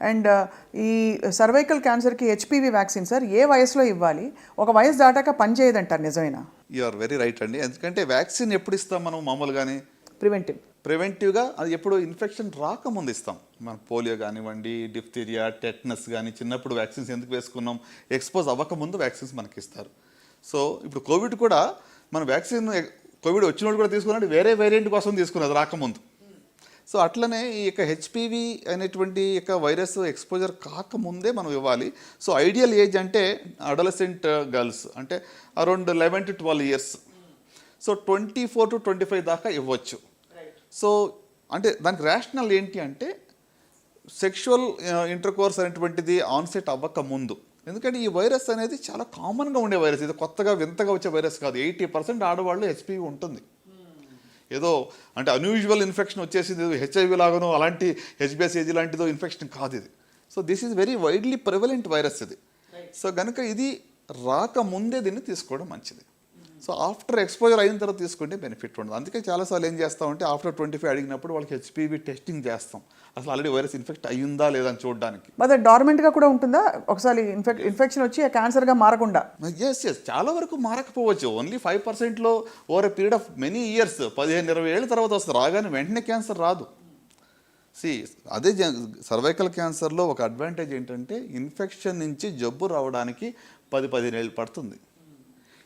And ఈ cervical క్యాన్సర్కి HPV vaccine sir ఏ వయసులో ఇవ్వాలి? ఒక వయసు దాటాక పనిచేయదంటారు, నిజమేనా? యు ఆర్ వెరీ రైట్ అండి. ఎందుకంటే వ్యాక్సిన్ ఎప్పుడు ఇస్తాం మనం మామూలుగానే? ప్రివెంటివ్గా అది ఎప్పుడు ఇన్ఫెక్షన్ రాకముందు ఇస్తాం. మన పోలియో కానివ్వండి, డిఫ్తీరియా, టెట్నస్ కానీ చిన్నప్పుడు వ్యాక్సిన్స్ ఎందుకు వేసుకున్నాం? ఎక్స్పోజ్ అవ్వకముందు వ్యాక్సిన్స్ మనకి ఇస్తారు. సో ఇప్పుడు కోవిడ్ కూడా మన వ్యాక్సిన్ కోవిడ్ వచ్చిన వాళ్ళు కూడా తీసుకున్నట్టు వేరే వేరియంట్ కోసం తీసుకున్నది రాకముందు. సో అట్లనే ఈ యొక్క హెచ్పివి అనేటువంటి యొక్క వైరస్ ఎక్స్పోజర్ కాకముందే మనం ఇవ్వాలి. సో ఐడియల్ ఏజ్ అంటే అడలసెంట్ గర్ల్స్ అంటే around 11 to 12 years. So 24 to 25 దాకా ఇవ్వచ్చు. సో అంటే దానికి రేషనల్ ఏంటి అంటే సెక్షువల్ ఇంటర్కోర్స్ అనేటువంటిది ఆన్సెట్ అవ్వక ముందు. ఎందుకంటే ఈ వైరస్ అనేది చాలా కామన్గా ఉండే వైరస్, ఇది కొత్తగా వింతగా వచ్చే వైరస్ కాదు. 80% ఆడవాళ్ళు హెచ్పివి ఉంటుంది. ఏదో అంటే అన్యూజువల్ ఇన్ఫెక్షన్ వచ్చేసింది, హెచ్ఐవి లాగానో అలాంటి హెచ్బిఎస్ఏజీ లాంటిదో ఇన్ఫెక్షన్ కాదు ఇది. So this is very widely prevalent virus ఇది. సో కనుక ఇది రాకముందే దీన్ని తీసుకోవడం మంచిది. సో ఆఫ్టర్ ఎక్స్పోజర్ అయిన తర్వాత తీసుకుంటే బెనిఫిట్ ఉండదు. అందుకే చాలాసార్లు ఏం చేస్తామంటే ఆఫ్టర్ 25 అడిగినప్పుడు వాళ్ళకి హెచ్పివి టెస్టింగ్ చేస్తాం, అసలు ఆల్రెడీ వైరస్ ఇన్ఫెక్ట్ అయ్యిందా లేదా అని చూడడానికి. మరి డార్మెంట్గా కూడా ఉంటుందా? ఒకసారి ఇన్ఫెక్షన్ వచ్చి క్యాన్సర్గా మారకుండా? ఎస్ చాలా వరకు మారకపోవచ్చు. ఓన్లీ 5%లో over a period of many years, 15-20 ఏళ్ళ తర్వాత వస్తుంది. రాగానే వెంటనే క్యాన్సర్ రాదు. అదే సర్వైకల్ క్యాన్సర్లో ఒక అడ్వాంటేజ్ ఏంటంటే ఇన్ఫెక్షన్ నుంచి జబ్బు రావడానికి 10-15 ఏళ్ళు పడుతుంది.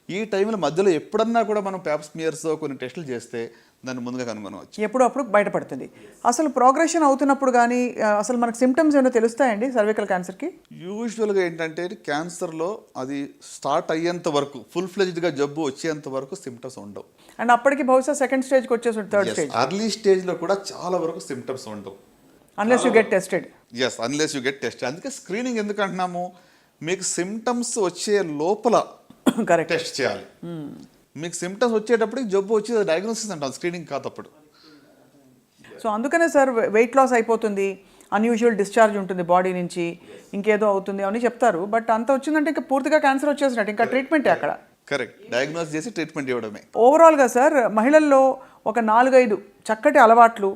ఈ టైంలో మధ్యలో ఎప్పుడన్నా కూడా మనం ప్యాప్ స్మియర్స్ కొన్ని టెస్టులు చేస్తే దాన్ని ముందుగా కనుగొనవచ్చు, ఎప్పుడప్పుడు బయటపడుతుంది. అసలు ప్రోగ్రెషన్ అవుతున్నప్పుడు కానీ అసలు మనకు సిమ్టమ్స్ ఏమైనా తెలుస్తాయండి సర్వైకల్ క్యాన్సర్కి? యూజువల్గా ఏంటంటే క్యాన్సర్లో అది స్టార్ట్ అయ్యేంత వరకు, ఫుల్ ఫ్లెజ్డ్గా జబ్బు వచ్చేంత వరకు సిమ్టమ్స్ ఉండవు. అండ్ అప్పటికి బహుశా సెకండ్ స్టేజ్కి వచ్చేసి థర్డ్ స్టేజ్, అర్లీ స్టేజ్లో కూడా చాలా వరకు సిమ్టమ్స్ ఉండవు. Unless you get tested. Unless you get tested. అందుకే స్క్రీనింగ్ ఎందుకు అంటున్నాము? మీకు సిమ్టమ్స్ వచ్చే లోపల టెస్ట్ చేయాలి. మీకు సిమ్టమ్స్ వచ్చేటప్పటికి జబ్బు వచ్చి డయాగ్నోసిస్ అంటాం, స్క్రీనింగ్ కాదప్పుడు. సో అందుకనే సార్ వెయిట్ లాస్ అయిపోతుంది, అన్యూజువల్ డిశ్చార్జ్ ఉంటుంది బాడీ నుంచి, ఇంకేదో అవుతుంది అని చెప్తారు. బట్ అంత వచ్చిందంటే ఇంకా పూర్తిగా క్యాన్సర్ వచ్చేసినట్టు, ఇంకా ట్రీట్మెంటే అక్కడ. కరెక్ట్, డయాగ్నోస్ చేసి ట్రీట్మెంట్ ఇవ్వడమే. ఓవరాల్గా సార్ మహిళల్లో ఒక 4-5 చక్కటి అలవాట్లు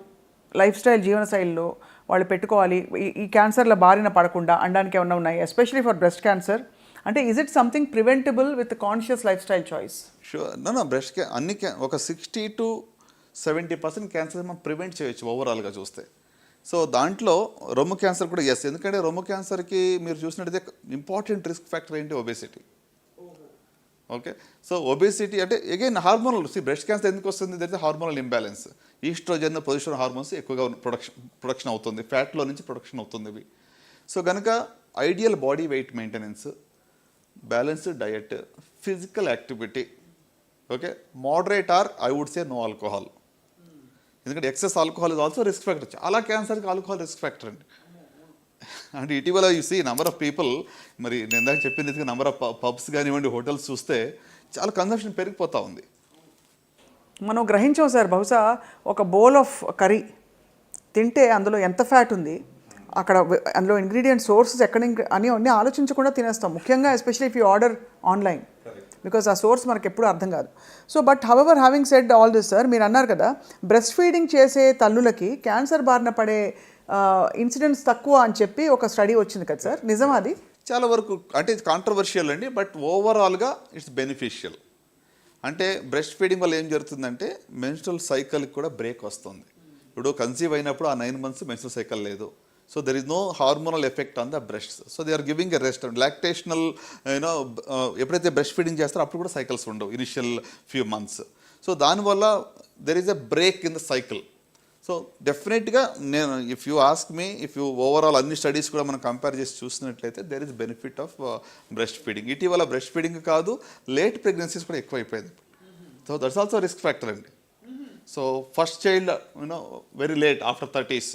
లైఫ్ స్టైల్, జీవనశైలిలో వాళ్ళు పెట్టుకోవాలి ఈ క్యాన్సర్ల బారిన పడకుండా అనడానికి ఏమన్నా ఉన్నాయి, ఎస్పెషలీ ఫర్ బ్రెస్ట్ క్యాన్సర్? అంటే is it something preventable with conscious life style choice? Sure. Breast అన్ని ఒక 60 to 70% క్యాన్సర్ మనం ప్రివెంట్ చేయొచ్చు ఓవరాల్గా చూస్తే. సో దాంట్లో రొమ్ము క్యాన్సర్ కూడా ఎందుకంటే రొమ్ము క్యాన్సర్కి మీరు చూసినట్టయితే ఇంపార్టెంట్ రిస్క్ ఫ్యాక్టర్ ఏంటి? ఒబేసిటీ. ఓకే, సో ఒబేసిటీ అంటే అగైన్ హార్మోనల్. బ్రెస్ట్ క్యాన్సర్ ఎందుకు వస్తుంది? That is hormonal imbalance. Oestrogen, progesterone hormones ఎక్కువగా ప్రొడక్షన్ అవుతుంది, ఫ్యాట్లో నుంచి ప్రొడక్షన్ అవుతుంది ఇవి. సో కనుక ideal body weight maintenance, balanced diet, physical activity, okay, moderate or I would say no alcohol. ఎందుకంటే excess alcohol is also risk factor. చాలా క్యాన్సర్కి ఆల్కహాల్ రిస్క్ ఫ్యాక్టర్ అండి. అంటే ఇటీవల you see number of people, మరి నేను ఇందాక చెప్పింది నెంబర్ ఆఫ్ పబ్స్ కానివ్వండి, హోటల్స్ చూస్తే చాలా కన్సంప్షన్ పెరిగిపోతూ ఉంది. మనం గ్రహించాం సార్, బహుశా ఒక బౌల్ ఆఫ్ కర్రీ తింటే అందులో ఎంత ఫ్యాట్ ఉంది, అక్కడ అందులో ఇంగ్రీడియంట్ సోర్సెస్ ఎక్కడ అని అన్నీ ఆలోచించకుండా తినేస్తాం, ముఖ్యంగా especially if you order online, because ఆ సోర్స్ మనకు ఎప్పుడు అర్థం కాదు. So but however having said all this sir, మీరు అన్నారు కదా బ్రెస్ట్ ఫీడింగ్ చేసే తల్లులకి క్యాన్సర్ బారిన పడే ఇన్సిడెంట్స్ తక్కువ అని చెప్పి ఒక స్టడీ వచ్చింది కదా సార్, నిజమా అది? చాలా వరకు అంటే ఇది కాంట్రవర్షియల్ అండి, బట్ ఓవరాల్గా ఇట్స్ బెనిఫిషియల్. అంటే బ్రెస్ట్ ఫీడింగ్ వల్ల ఏం జరుగుతుందంటే మెన్స్ట్రల్ సైకిల్కి కూడా బ్రేక్ వస్తుంది. ఇప్పుడు కన్సీవ్ అయినప్పుడు ఆ 9 months మెన్స్ట్రల్ సైకిల్ లేదు. So there is no hormonal effect on the breasts. So they are giving a rest. Lactational, ఎప్పుడైతే బ్రెస్ట్ ఫీడింగ్ చేస్తారో అప్పుడు కూడా సైకిల్స్ ఉండవు ఇనిషియల్ ఫ్యూ మంత్స్. సో దానివల్ల there is a break in the cycle. So డెఫినెట్గా నేను if you ask me, if you overall అన్ని studies కూడా మనం కంపేర్ చేసి చూసినట్లయితే there is benefit of breast feeding. ఇటీవల బ్రెస్ట్ ఫీడింగ్ కాదు, లేట్ ప్రెగ్నెన్సీస్ కూడా ఎక్కువైపోయింది. So that's also risk factor అండి. So first child very late after 30s.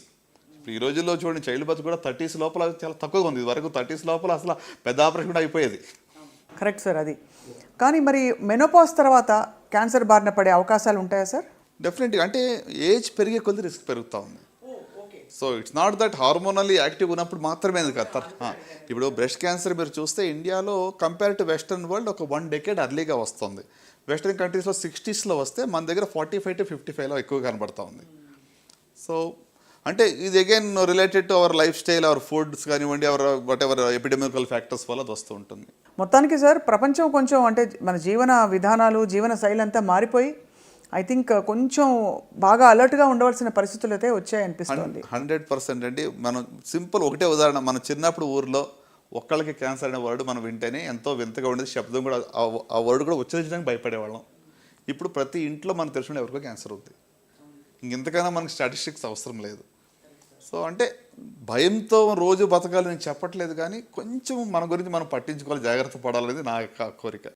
ఇప్పుడు ఈ రోజుల్లో చూడండి చైల్డ్ బర్త్ కూడా 30s లోపల చాలా తక్కువగా ఉంది. ఇది వరకు 30s లోపల అసలు పెద్ద ఆపరేషన్ కూడా అయిపోయేది. కరెక్ట్ సార్ అది. కానీ మరి మెనోపాజ్ తర్వాత క్యాన్సర్ బారిన పడే అవకాశాలు ఉంటాయా సార్? డెఫినెట్గా. అంటే ఏజ్ పెరిగే కొద్ది రిస్క్ పెరుగుతూ ఉంది. So it's not that hormonally active ఉన్నప్పుడు మాత్రమే కదా. ఇప్పుడు బ్రెస్ట్ క్యాన్సర్ మీరు చూస్తే ఇండియాలో కంపేర్ టు వెస్టర్న్ వరల్డ్ ఒక 1 decade అర్లీగా వస్తుంది. వెస్టర్న్ కంట్రీస్లో 60s వస్తే మన దగ్గర 45 to 55లో ఎక్కువ కనబడుతూ ఉంది. సో అంటే ఇది again related to our lifestyle, our foods కానివ్వండి, our whatever epidemical factors వల్ల అది వస్తూ ఉంటుంది. మొత్తానికి సార్ ప్రపంచం కొంచెం అంటే మన జీవన విధానాలు జీవన శైలి అంతా మారిపోయి ఐ థింక్ కొంచెం బాగా అలర్ట్గా ఉండవలసిన పరిస్థితులు అయితే వచ్చాయనిపిస్తుంది. 100% అండి. మనం సింపుల్ ఒకటే ఉదాహరణ, మన చిన్నప్పుడు ఊర్లో ఒక్కళ్ళకి క్యాన్సర్ అనే వర్డ్ మనం వింటేనే ఎంతో వింతగా ఉండేది, శబ్దం కూడా ఆ వర్డ్ కూడా ఉచ్చరించడానికి భయపడేవాళ్ళం. ఇప్పుడు ప్రతి ఇంట్లో మనకు తెలిసిన ఎవరికో క్యాన్సర్ ఉంది. ఇంతకైనా మనకి స్టాటిస్టిక్స్ అవసరం లేదు. సో అంటే భయంతో రోజు బతకాలని నేను చెప్పట్లేదు, కానీ కొంచెం మన గురించి మనం పట్టించుకోవాలి, జాగ్రత్త పడాలనేది నా యొక్క కోరిక.